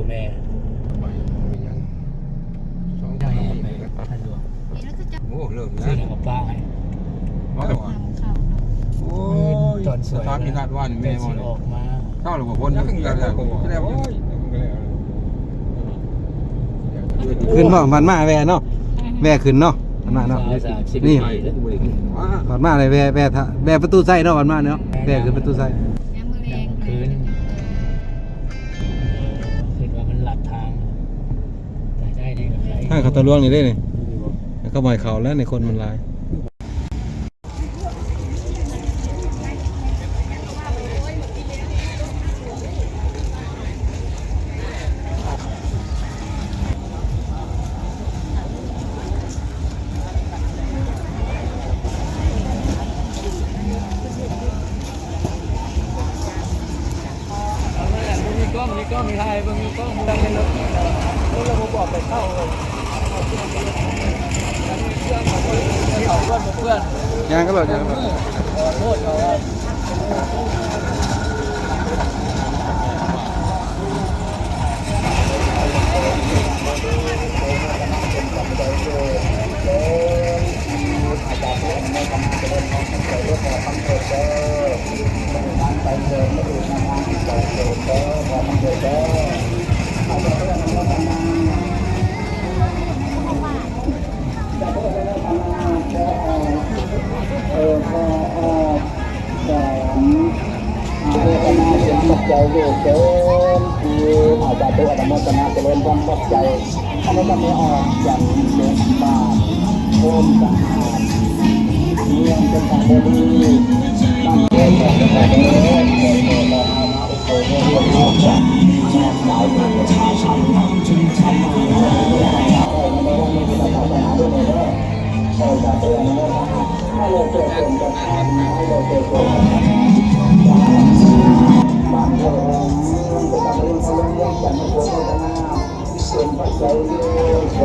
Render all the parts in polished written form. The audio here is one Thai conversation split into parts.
แม่ได้ไปท่านหลวงโอ้เริ่มนะ ซื้อกับป้าให้โอ้ย ตอนสวย ตามมีนัดว่านี่แม่มอ ออกมา เข้าหรือว่าพ้นแล้วขึ้นเนาะมันมาแวเนาะแวขึ้นเนาะมันมาเนาะนี่มันมาเลยแวประตูไส้เนาะมันมาเนาะแวขึ้นประตูไส้คืนคิดว่ามันหลับทางได้ในกับไร ถ้าเขาตะลวงนี่ได้นี่ก็หมายเขาแล้วในคนมันลายมีกล้องมีไทยมีกล้องมีอะไรแล้วเราบอกไปเข้าเลยเพื่อน ยังก็หลดยังก็หลด โทษเขาใจเรื่อยเกินคืออาจจะตัวอนุโมทนาเจริญความเข้าใจอันนี้ก็ไม่ออกอย่างเดินบาเพิ่มสะอาดเยี่ยมเป็นของดีตั้งใจต่อไปเรื่อยๆเราเอามาอุปโภคเรื่องนี้จะสายเป็นประชาชนทำมาเรื่อยๆไม่ได้มีศาสนาด้วยเลยเราจะเตือนนะให้เราเกิดเป็นประธานให้เราเกิดเป็นบางคนเป็นการเรียนเขาเรียนกันมาโฆษณาเป็นปัจจัยเสริม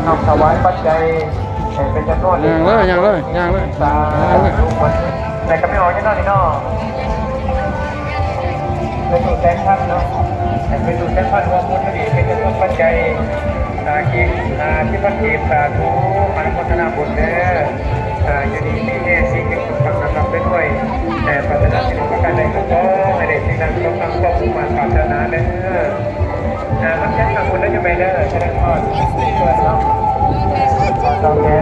นำถวายปัจจัยเป็นจำนวนยังเลยสาธุแต่ก็ไม่ออกแค่นั้นนี่เนาะเป็นสูตรแทนท่านเนาะเป็นสูตรแทนท่านว่าพุทธดีเป็นจำนวนปัจจัยที่พันธีสาธุอนุโมทนาบุญเด้ออยู่ดีมีแน่สิ่งที่สุขสันต์นำไปด้วยแต่ปรารถนาสิ่งประการใดก็ขอให้ได้สิ่งนั้นต้องนำความมุ่งมั่นปรารถนาเด้อมันแค่ทำบุญแล้วจะไปเด้อแสดงพรเพื่อนเนาะต้องแก้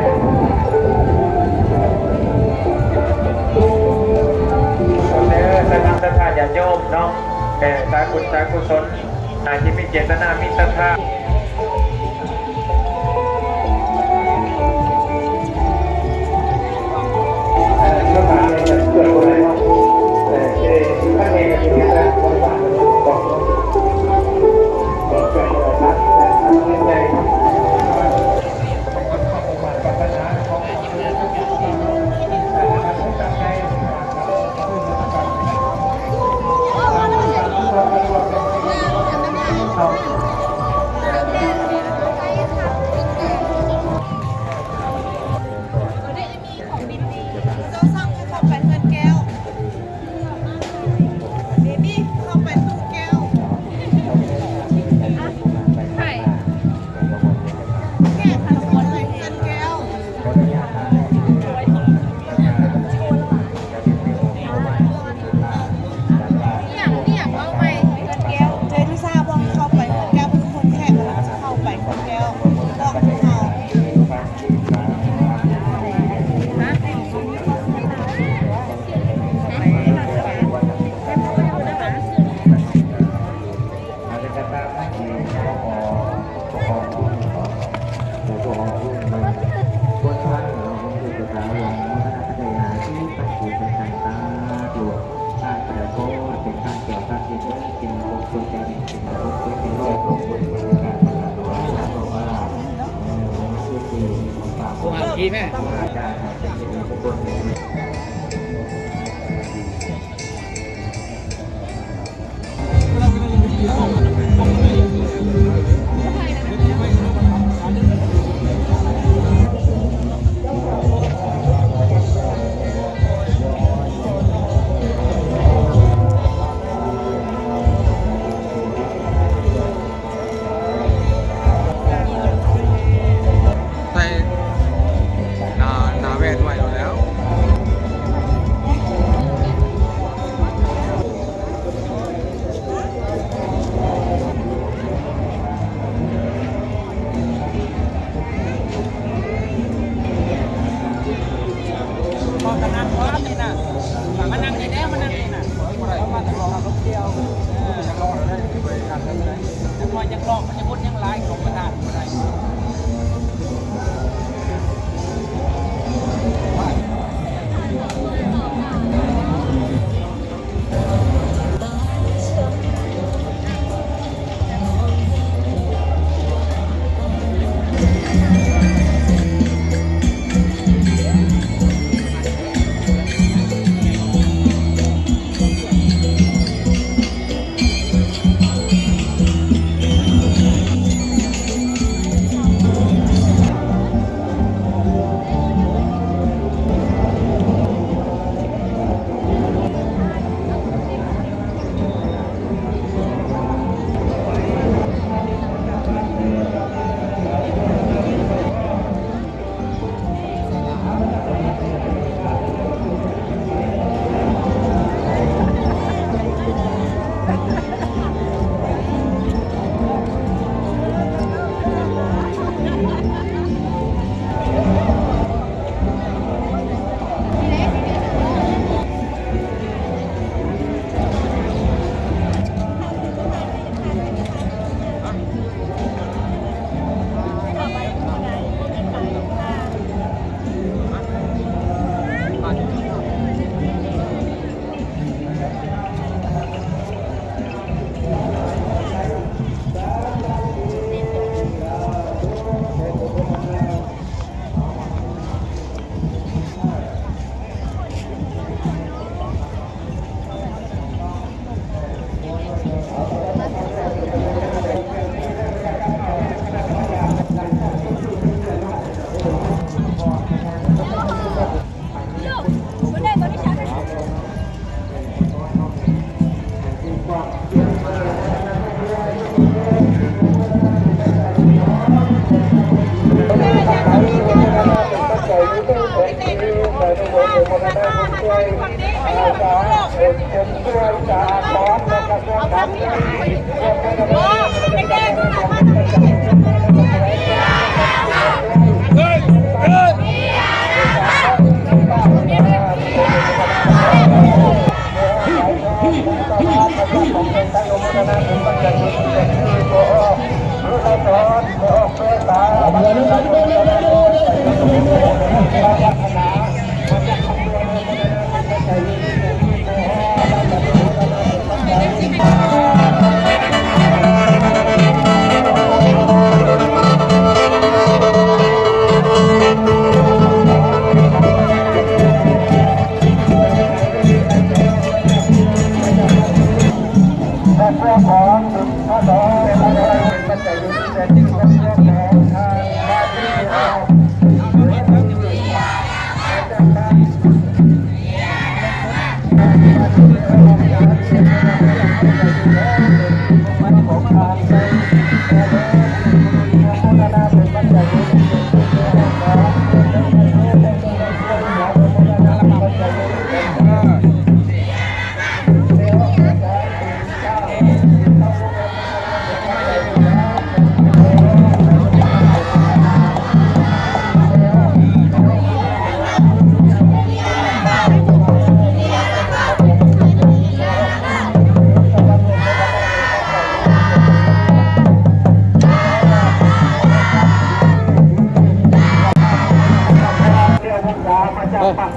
ศรัทธาญาติโยมเนาะสาธุสาธุสนที่มีเจตนามีศรัทธาก็มาเกิดอะไรเนาะท่านเองอย่างนี้นะคนบ้านบอกเกิดอะไรนะทำยังไงครับ พอขนาดว่านี่นะมานั่งในแนวมานั่งนี่นะประมาณต้องรอรถเที่ยวยังรอได้บริการได้ไหมยังรอยังรอมันยังคนยังไล่ของประธานอะไร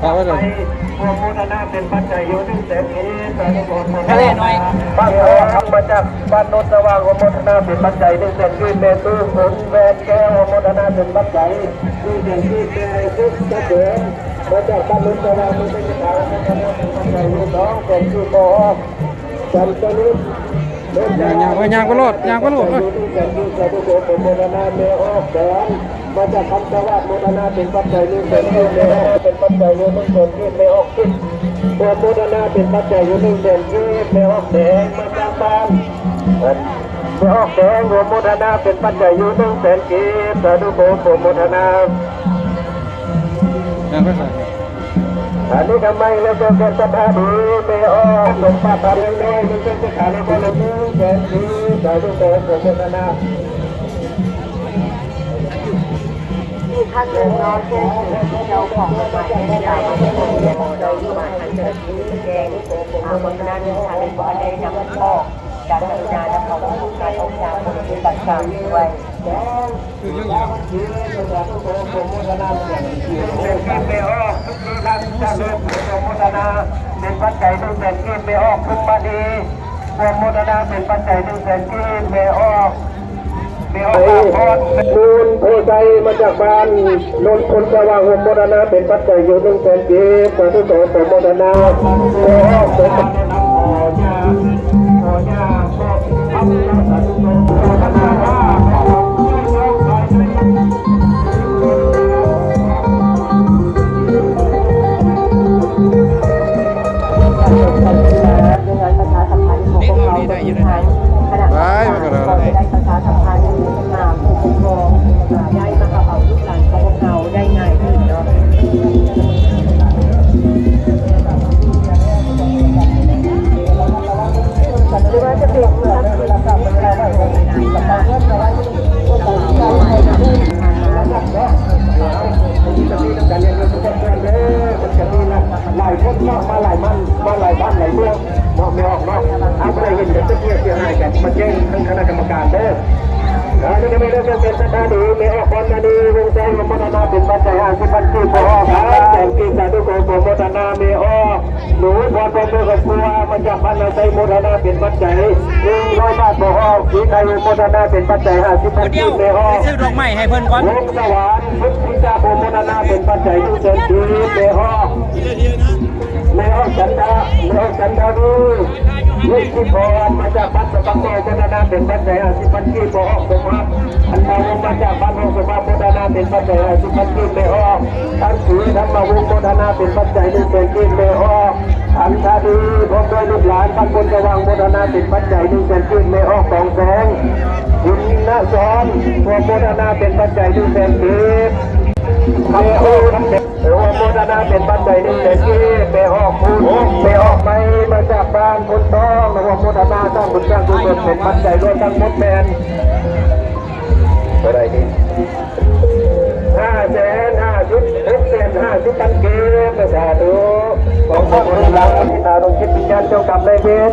ฝากไว้เลย ทะเลหน่อย บ้านเราทำมาจากบ้านโนนสว่างโมทนาเป็นปัจจัย1 เดือนที่เป็นตู้ฝนแวนแก้วโมทนาเป็นปัจจัย1 เดือนที่เป็นตู้จะเดินมาจากบ้านโนนสว่างมันเป็นทางโมทนาเป็นปัจจัย2 เป็นที่โตจันทร์นิด ยางก็โลดเอ้ย มาจากคำสวัสดิ์โมทนาเป็นปัจจัย1 เป็นที่ไม่ออกเป็นปัจจัย1 เป็นที่ไม่ออกตัวโมทนาเป็นปัจจัย1 เป็นที่ไม่ออกแดงมาจากบ้านไม่ออกแดงโมทนาเป็นปัจจัย1 เป็นที่สาธุโมทนา ยังไม่ใส่ อันนี้ทำไมเราจะเป็นสถานีไม่ออกสมบัติอะไรเลยมันเป็นสถานีคนละมือเป็นที่สาธุโมทนาท่านเดินน้อยเช่นเจ้าของใหม่ยาวมา แดงบนนั้นทางในบ่อได้นำออกการกรุณานำเอาผู้การองค์การบริษัทต่างๆด้วยเป็นปัจจัยหนึ่งเป็นที่ไม่ออกขึ้นมาดีความโมทนาเป็นปัจจัยหนึ่งเป็นที่ไม่ออกมูลโพใจมาจากบ้านนนคนสว่างโมทนาเป็นปัจจัยอยู่หนึ่งเป็นที่พระทุโสสมโมทนาโอ้เป็นปัจจัยขอญาขอทำสาธุโมทนาได้ประชาสัมพันธ์ผู้ปกครองได้มาเอาลูกหลานของเราได้ง่ายขึ้นเนาะหรือว่าจะเป็นเมื่อเวลาเราไม่ได้ในกับการเงินแต่ว่าหลายคนเนาะมาหลายมันมาหลายบ้านหลายเมืองเนาะไม่ออกเนาะอาไปเห็นจะเกี่ยวกันมาแจ้งทางคณะกรรมการเด้อแล้วนี่ก็ไม่ได้เป็นสถานีไม่ออกคนดีวงใจวงพัฒนาเป็นปัจจัย50,000ที่พอครับแต่กินสาธุโกโกพัฒนาไม่ออกหนูพอตัวเมื่อกับครัวมาจากบ้านเราใจโมทนาเป็นปัจจัย100 บาทพอสีไทยโมทนาเป็นปัจจัย50,000ที่ไม่ออกซื้อดอกไม้ให้เพิ่นก่อน วงสวรรค์พุทธิจาโมทนาเป็นปัจจัยที่เต็มที่ไม่ออกไม่ออกฉันทะไม่ออกฉันทะดูลูกที่พรมาจากบ้านสปังโตโมทนาเป็นปัจจัย50,000ที่พอสมบัติอันมาวงมาจากบ้านโมสมาโมทนาเป็นปัจจัย50,000ที่ไม่ออกทั้งถือธรรมวงโมทนาเป็นปัจจัย1เป็นที่ไม่ออกอันทาดีพร้อมด้วยลูกหลานบ้านบนสว่างโมทนาเป็นปัจจัย1เป็นที่ไม่ออก2แสงคุณณสอนพวงโมทนาเป็นปัจจัย1เป็นที่เปออกโอ้โมทนาเป็นปัจจัย1เป็นที่เปออกคุณเปออกไปมาจากบ้านคนต้องโมทนาสร้างบุญสร้างกุศลเป็นปัจจัยรวมทั้งหมดแมนอะไรดี550,000 เกณฑ์สาธุของพระบรมราชินีอารมณ์จิตวิญญาณเจ้ากรรมนายเวร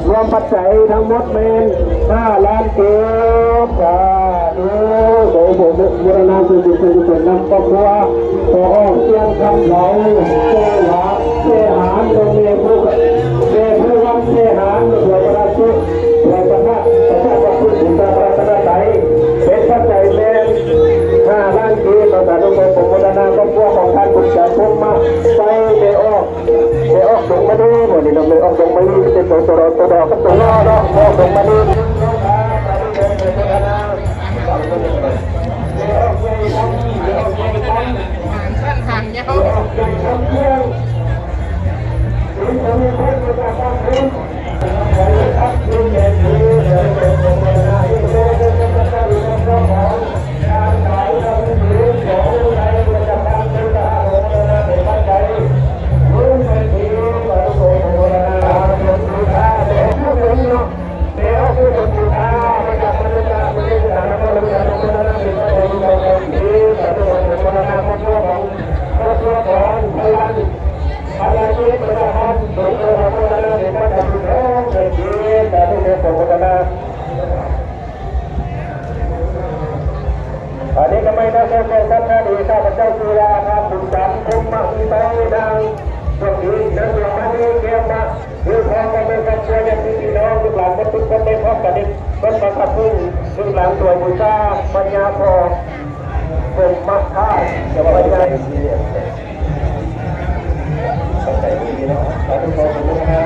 รวมปัจจัยทั้งหมดเป็น5 ล้านเกณฑ์สาธุโสมบูรณาสุจิตสุจิตนำครอบครัวขอเสียงคำเหล่าเสหานโรงเรียนผู้วันเสหานหัวประชุมหัวประทับประชาชนผู้ศึกษาประชาไทยเป็นปัจจัยเป็น5 ล้านเกณฑ์ต่อสาธุโสมบูรณาครอบครัวของท่านบุญจันทร์พุ่มมาไปไม่ออกดงมาดูหมดนี่เราไม่ออกดงมาดูเป็นตัวก็ตัวล้อเนาะออกดงมาดูอันนี้ก็ไม่ได้แค่ท่านดีข้าพเจ้าจุฬาภาบุญจันทร์คมมาอีไปดังพวกนี้นั่งหลังนี้เกี่ยวมาคือพอมาเป็นกับช่วยยันพี่น้องลูกหลานก็ทุกคนได้พบกันต้นประคับพึ่งลูกหลานตัวบุญตาปัญญาพอเป็นมักค่ายจะว่าปัญญาดีปัจจัยดีนะสาธุขอสมุทนา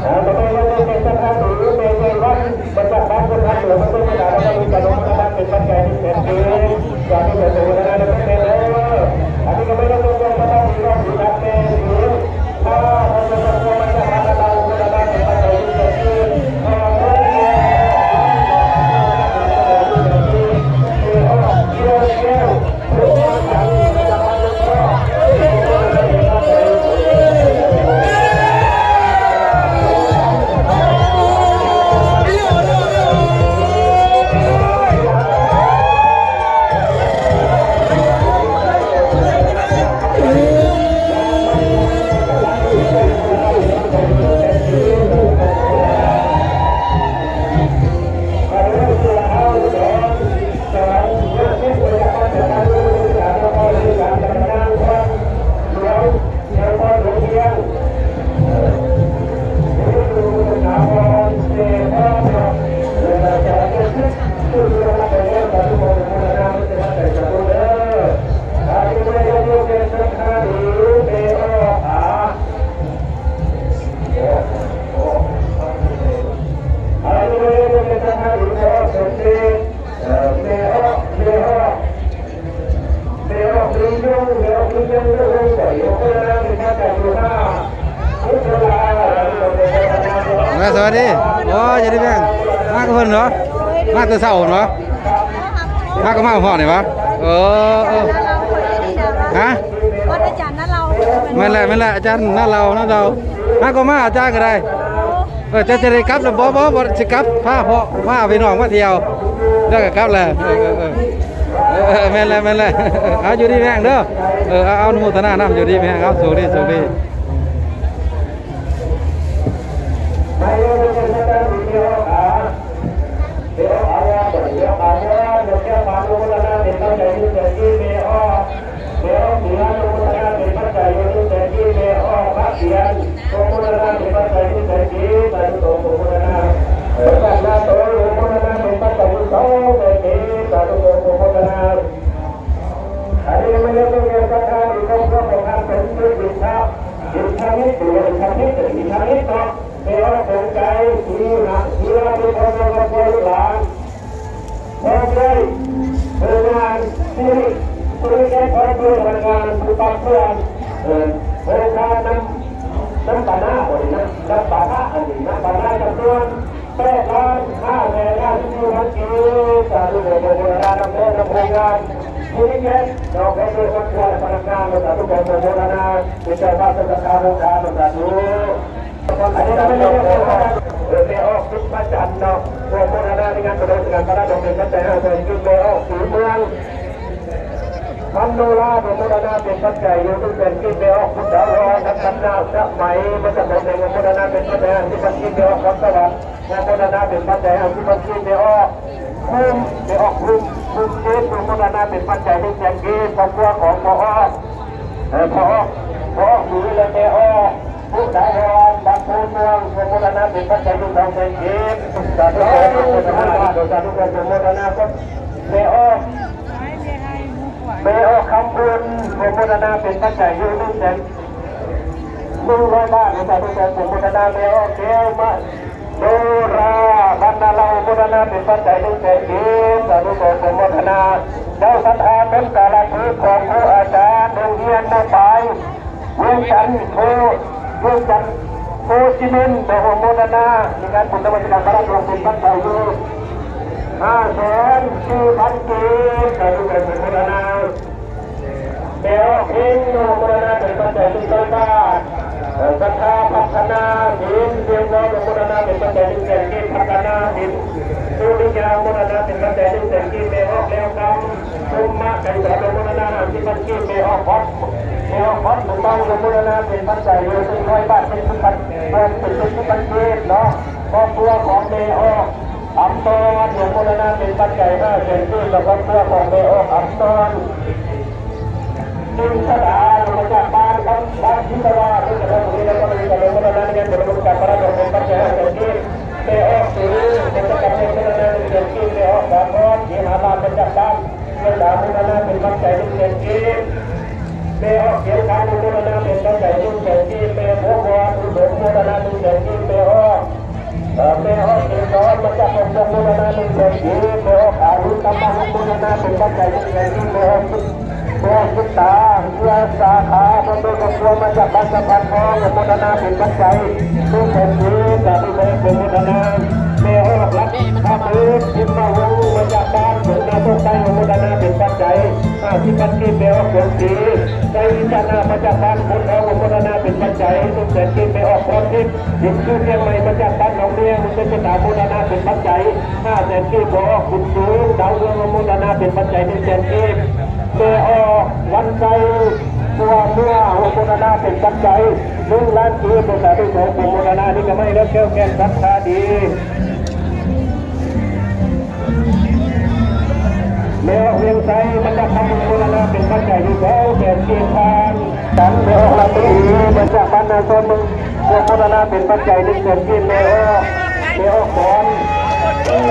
ต่อไปเราจะเป็นสถานหรือเป็นวัดบรรดาบ้านคนทำหรือมันต้องมีการเรามีการลงมาบ้านเป็นปัจจัยที่เป็นเองจากที่เป็นตัวนั้นเราเป็นเลยอันนี้ก็ไม่ต้องลงมาบ้านที่เราอยู่ด้านเป็นหรือถ้าเราจะลงมาจากบ้านเราเป็นปัจจัยที่เป็นเอง สวัสดีโอ้ยจะได้แบ่งมากกับเพิ่นเหรอมากแต่เช้าเหรอมากกับมาพ่อนี่วะฮะ วัดอาจารย์นั่นเรา ไม่นแหละอาจารย์น่าเรามากก็มาอาจารย์ก็ได้จะได้กลับแล้วบ่สิกลับพาพ่อพาพี่น้องมาเที่ยวแล้วก็กลับแหละแม่นแล้วเอาอยู่ดีแม่งเด้อเอาอนุโมทนานำอยู่ดีแม่งเอาโชคดี น้ำปลาหน้าคนนี้น้ำปลาหน้าอันนี้น้ำปลาหน้าจำนวน8,500,000แม่ย่างที่มันกินสาธุโมโมนาน้ำแม่น้ำโพงานที่นี่แค่ดอกไม้ด้วยวันวันพนักงานสาธุโมโมนาเป็นเจ้าบ้านเป็นข้าวโรงงานสาธุอันนี้เราไม่ได้เลี้ยออกทุกพระจันทร์เนาะโมโมนาในงานประดิษฐ์งานพระราชดำเนินพระใจให้เป็นยุคเลี้ยออกสีเมืองพันโนราโมโมนาเป็นพระใจอยู่ทุกเป็นกินเลี้ยออกพุทธวรนักขันนาสมัยพระเจ้าเป็นโมโมนาเป็นพระใจที่มันกินเลี้ยออกวัดสวัสดิ์โมโมนาเป็นพระใจที่มันกินเลี้ยออกคุ้มเลี้ยออกคุ้มเจ็ดโมโมนาเป็นพระใจที่แจงกีครอบครัวของพออยู่ในเลี้ยออกผู้ใดรอนบัตรผู้เมืองโมโมนาเป็นพระใจที่ต้องเป็นกีสาธุโมโมนาโดยสาธุโมโมนาก็เลี้ยออกเบอคำบุญโมโมนาเป็นปัจจัยอยู่นู่นเด่น100 บาทในการทุกคนโมโมนาเบอเกลมาโนราบรรดาเราโมโมนาเป็นปัจจัย1 แสนกีบสาธุโมโมนาเจ้าสันอาเป็นกาลพื้นของผู้อาจารย์โรงเรียนนาไปเวียงจันทร์โคจิมินโมโมนาในการบุญธรรมการพระราชวงศ์เป็นปัจจัยอยู่5,400,000 กีบสาธุโมโมนาเบลหินโมโมนาเป็นปัจจัย100 บาทสัทธาพัฒนาดินเดียวโมโมนาเป็นปัจจัย1 แสนกีบพัฒนาดินสุริยาโมโมนาเป็นปัจจัย1 แสนกีบเบลออกแล้วครับภูมิไก่สารโมโมนา50,000 กีบเบลออกพอดถูกต้องโมโมนาเป็นปัจจัย100 บาทเป็น10,000 กีบเนาะครอบครัวของเบลออกอัมตอนโมโมนาเป็นปัจจัย5 แสนกีบและครอบครัวของเบลออกอัมตอนจึงสถานมาจากบ้านที่ตลาดที่จะทำให้เราไม่ได้โมโมนาในการบริการพระราชวังปัจจัย5 แสนกีบเบลออกสื่อเป็นประกาศโมโมนา1 แสนกีบเบลออกแบบร้อนที่หาบ้านเป็นจากบ้านเรื่องดาวโมโมนาเป็นปัจจัย1 แสนกีบเบลออกเกี่ยวกับโมโมนาเป็นปัจจัย1 แสนกีบเบลหัววัวอุดมโมโมนา1 แสนกีบเบลออกเบลออกเกี่ยวกับมาจากโมโมนา1 แสนกีบเบลออกอารุณธรรมโมโมนาเป็นปัจจัย1 แสนกีบเบลออกเพื่อศึกษาเพื่อสาขาบำเพ็ญกุศลมาจากบ้านสะพานทองโมโมนาเป็นปัจจัยทุกแผ่นดินแต่ไม่เป็นโมโมนาเบลออกรับข้าพื้นทิมมาวงมาจากบ้านถึงนาต้องใจโมโมนาเป็นปัจจัย50,000 กีบเบลออกผลสีใจวิจารณ์มาจากบ้านคนเอาโมโมนาเป็นปัจจัยทุกแผ่นดินเบลออกพร้อมทิพย์ยิ่งชื่อเรียงใหม่มาจากบ้านหนองเลี้ยงเป็นสถานโมโมนาเป็นปัจจัย5 แสนกีบเบลออกขุนสูงดาวเรืองโมโมนาเป็นปัจจัย1 แสนกีบเบลออกวันใจตัวเมื่อโมโมนาเป็นปัจจัย1 ล้านกีบเป็นสาธุของโมโมนานี่ก็ไม่เลิกแก้วแก่นศรัทธาดีเมื่อเวียงใจมันจะทำโมโนาเป็นปัจจัยอยู่แล้วแก่เกียรติทานฉันเมื่อละตีมันจะพันนาชนมึงโมโนาเป็นปัจจัย1 แสนกีบเมื่อก่อน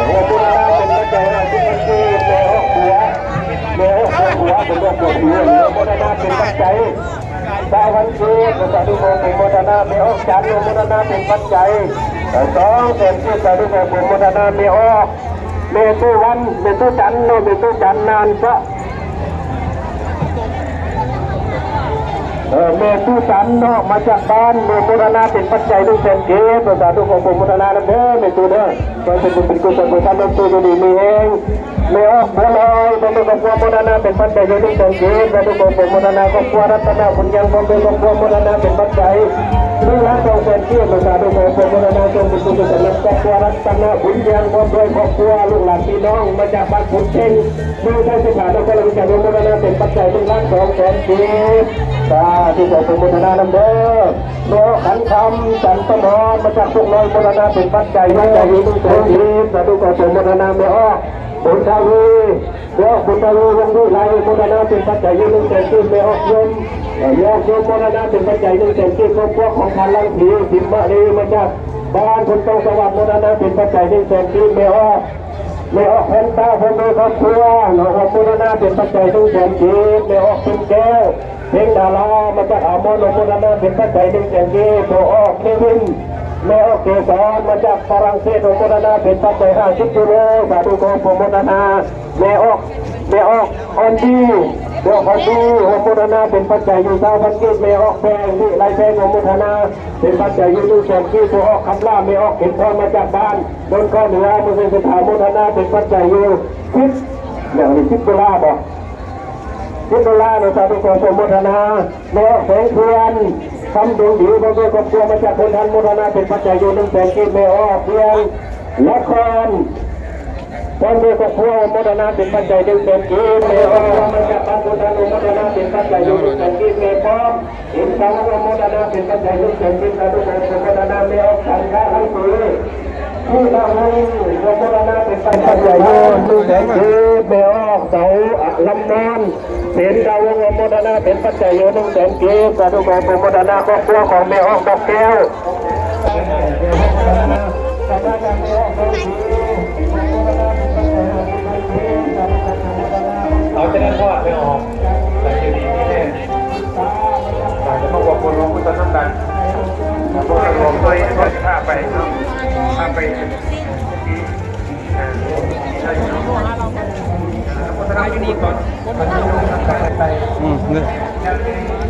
โมโนาเป็นปัจจัย50,000 กีบเมื่อหัวเป็นเรื่องปวดหัวโมโนาเป็นปัจจัย3,000 กีบสาธุของโมโนาเมื่อจันโมโนาเป็นปัจจัย2 แสนกีบสาธุของโมโนาเมื่อเมตุวันเมตุจันโนเมตุจันนานซะ ผู้สันเนาะมาจากบ้านเมตุรนาเป็นปัจจัย100,000เก็บสาธุของผมมุทนาเด้อเมตุเด้อขอเป็นบุญเป็นกุศลบุญทานตัวดีมีเองไม่ออกบัวลอยบำเพ็ญกับพวมุทนาเป็นปัจจัย100,000เก็บสาธุของผมมุทนากับพวรัตนาคุณยังบำเพ็ญกับพวมุทนาเป็นปัจจัย1,200,000เก็บสาธุของผมมุทนาจงเป็นกุศลกับพวรัตนาคุณยังบำเพ็ญกับพวลูกหลานพี่น้องมาจากบ้านขุนเชงดูได้สถานแล้วก็เราจะมุทนาเป็นปัจจัย1,200,000เก็บสาธุของผมมุทนาเด้อโลขันคำจันทนอนมาจากพวกน้อยมุทนาเป็นปัจจัย1,200,000เก็บสาธุของผมมุทนาไม่ออกบุญทวีเดี๋ยวบุญทวีวงด้วยไรมุทนาเป็นปัจจัย1,200,000เก็บไม่ออกโยมโยมมุทนาเป็นปัจจัย1,200,000เก็บพวกของพันลังผีสิมมาลีมาจากบ้านคนต้องสวัสดิ์มุทนาเป็นปัจจัย1,200,000เก็บไม่ออกแผ่นตาคนโดยครอบครัวหนูมุทนาเป็นปัจจัย1,200,000เก็บไม่ออกเป็นแก้วเพลงดารามาจากอามอนมุทนาเป็นปัจจัย1,200,000เก็บตัวออกเควินแม่ออกเกสรมาจากฝรั่งเศสโอโมนานาเป็นปัจจัย50 กิโลสาธุของโอโมนานาแม่ออกออนดีเดี๋ยวออนดีโอโมนานาเป็นปัจจัยอยู่3,000 กิโลแม่ออกแพงนี่ไรแพงโอโมนานาเป็นปัจจัยอยู่100,000 กิโลตัวออกคำล่าแม่ออกเข็นทองมาจากบ้านบนข้อเหนือมือเป็นสถานโมนานาเป็นปัจจัยอยู่10อย่างนี้$10บอก$10ในสาธุของโอโมนานาแม่ออกแสงเทียนทำดวงดีบางคนก็กลัวมาจากคนทันโมทนาเป็นปัจจัยอยู่1,200,000กิโลไม่ออกเพียงละครตอนนี้ก็กลัวโมทนาเป็นปัจจัย1,200,000กิโลไม่ออกมาจากบ้านคนทันโมทนาเป็นปัจจัยอยู่1,200,000กิโลไม่พร้อมอินทาวโมทนาเป็นปัจจัย1,200,000กิโลสาธุของโมทนาไม่ออกสังฆาทั้งปีผู้ทำให้โมทนาเป็นปัจจัยอยู่1,200,000กิโลไม่ออกเสาลำนานเป็นดาววงโมทนาเป็นปัจจัยอยู่1,200,000กิโลสาธุของโมทนาครอบครัวของแม่ออกดอกแก้วเอาจะได้ทอดไม่ออกแต่เดี๋ยวนี้นี่เนี่ยอาจจะต้องบอกคนลงพุทธน้ำดันพวกเราลงด้วยถ้าไปพุทธนาอยู่นี่ก่อนมันจะลงน้ำดันไปเนี่ย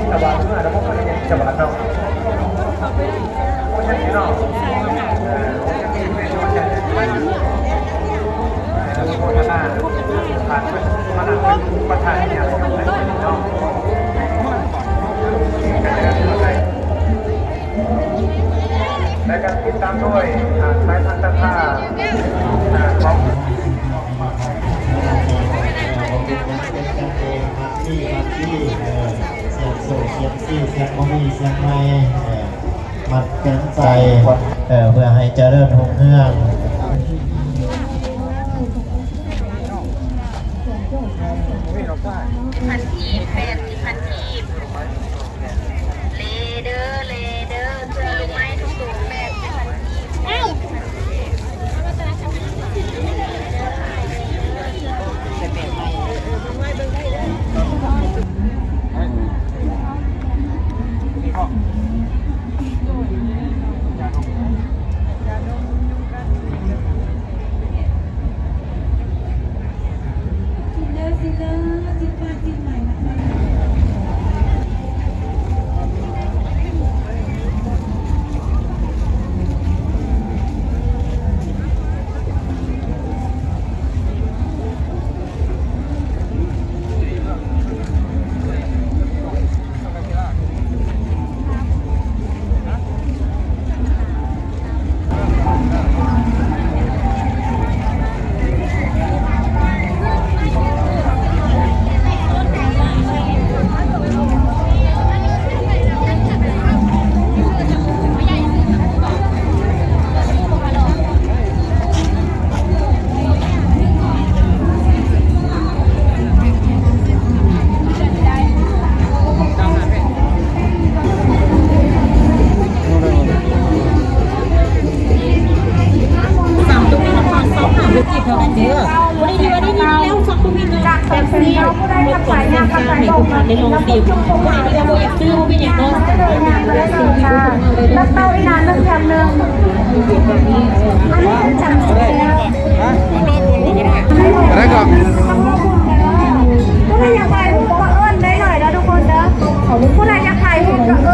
แต่ว่าเมื่อเราพบกันในจังหวัดเราใช่ไหมเนาะโฆษณาผ่านมาหนักเป็นประธานเนี่ยอะไรกันไหนเนาะและการติดตามด้วยสายทางตะท่าของเสียงซี่เสียงบ่มีเสียงไม่มัดแขนใจเพื่อให้เจริญรุ่งเรืองพันทีบ80,000 ทีบเลเดอร์เสื้อลูกไม้ทุกตัว80,000 ทีบในโรงตีผู้ใดที่เราอยากซื้อผู้เป็นอย่างน้อยแล้วเต้าอีนานนึงแถมนึงอันนี้จังสุดแล้วอะไรก็ผู้ใดอยากถ่ายรูปก็เอิ้นได้หน่อยแล้วทุกคนเด้อผู้ใดอยากถ่ายรูปก็เอิ้น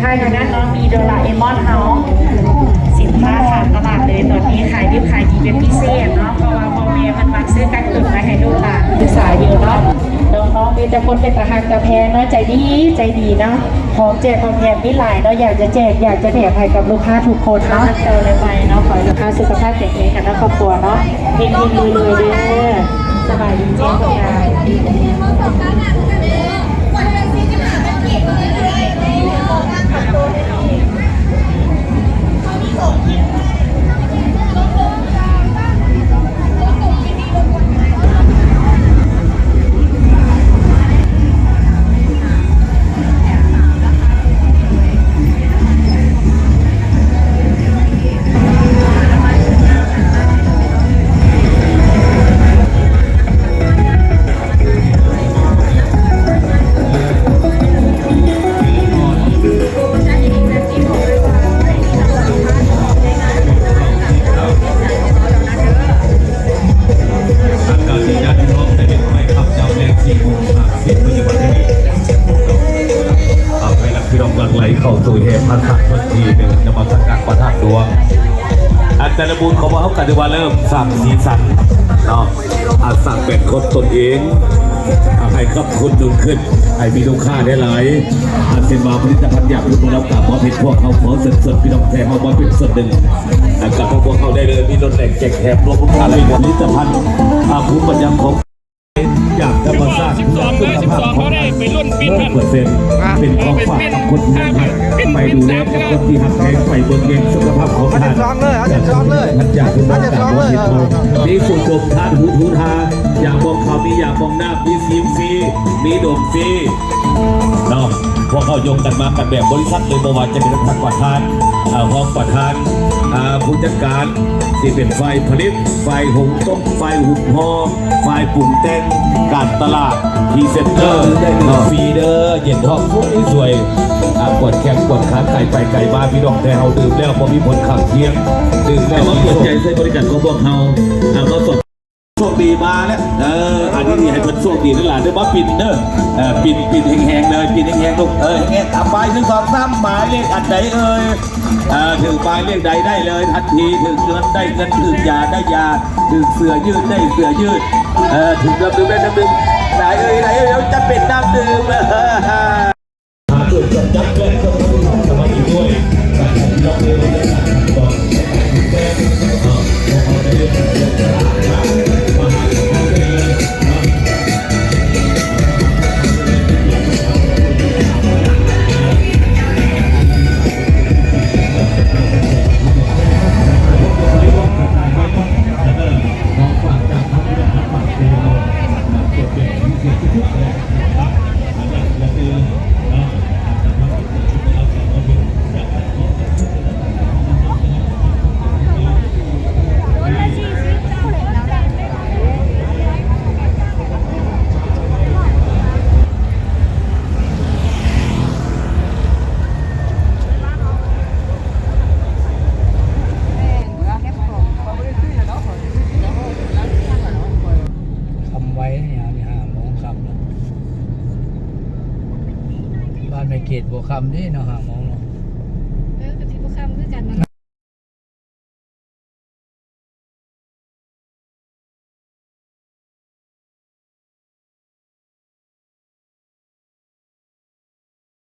ค้าทางด้านน้องมีโดราเอมอนเฮาสินค้าขาดตลาดเลยตอนนี้ขายดิบขายดีเป็นพิเศษเนาะเพราะว่าพ่อแม่มันมักซื้อกันตุนมาให้ลูกหลานศึกษาอยู่เนาะน้องๆมีแต่คนเป็นตะหักตะแพงเนาะใจดีเนาะของแจกของแถมมีหลายเนาะอยากจะแจกอยากจะแถมให้กับลูกค้าทุกคนเนาะเจอเลยไปเนาะขอให้ลูกค้าสุขภาพแข็งแรงกันนะครอบครัวเนาะเฮงๆรวยๆเด้อสบายดีเจ๊ทุกอย่าง อาการที่ญาติน้องได้เป็นไฟขับยาวแรง4 โมง 30 ปัจจุบันนี้ไปหลักพี่น้องหลั่งไหลเข้าสู่เหตุพันธะทันทีหนึ่งนมัสการประทับดวงอันแต่ละบุญของเขากันที่ว่าเริ่มสร้างสีสันเนาะสร้างเป็นคนตนเองให้ครับคนดุนขึ้นให้มีลูกค้าได้หลายเส้นมาผลิตภัณฑ์อยากรู้แล้วกับหมอเพชรพวกเขาขอสดๆพี่น้องแทนมาเป็นส่วนหนึ่งกับพวกเขาได้เลยมีรถแหลกแจกแถมรวมอะไรผลิตภัณฑ์ภูมิปัญญาของอยากธรรมชาติคุณภาพของ100%เป็นของฝากกับคนที่หักไปดูแลกับคนที่หักแพงไปเบิ่งเองสุขภาพของท่านท่านอยากเป็นการมองเห็นทองมีสูตรดมทานหูทูทาอยากมองเขามีอยากมองหน้ามีซีมฟรีมีดมฟรีเนาะพวกเขาโยงกันมากันแบบบริษัทเลยเมื่อวานจะเป็นทักประธานห้องประธานผู้จัดการที่เป็นฝ่ายผลิตฝ่ายหุงต้มฝ่ายหุงห่อฝ่ายปรุงแต่งการตลาดพรีเซนเตอร์ได้ฟรีเดอร์เย็นท้องสวยปวดแข้งปวดขาไก่ไปไก่มาพี่น้องแต่เฮาดื่มแล้วพอมีผลข้างเคียงดื่มแล้วมาเปิดใจใช้บริการของพวกเฮาก็สดโชคดีมาแล้วอันนี้ให้เพิ่นโชคดีนั่นแหละเด้อว่าปิดเด้อปิดแห้งๆเลยปิดแห้งๆลูกแห้งๆไป1 2 3หมายเลขอันใดถึงหมายเลขใดได้เลยทันทีถึงเงินได้เงินถึงยาได้ยาถึงเสื้อยืดได้เสื้อยืดถึงน้ำดื่มได้น้ำดื่มไหนไหนจะเป็นน้ำดื่มตื่นจับแก้ก็ต้องสมัยด้วยยกเลยบอกแก้เอาได้เลยมาหาเขาเลยบ้านไม่เกตบัวคำนี่เนาะหาหมองเนาะกะทิบุคำคือกันนั่น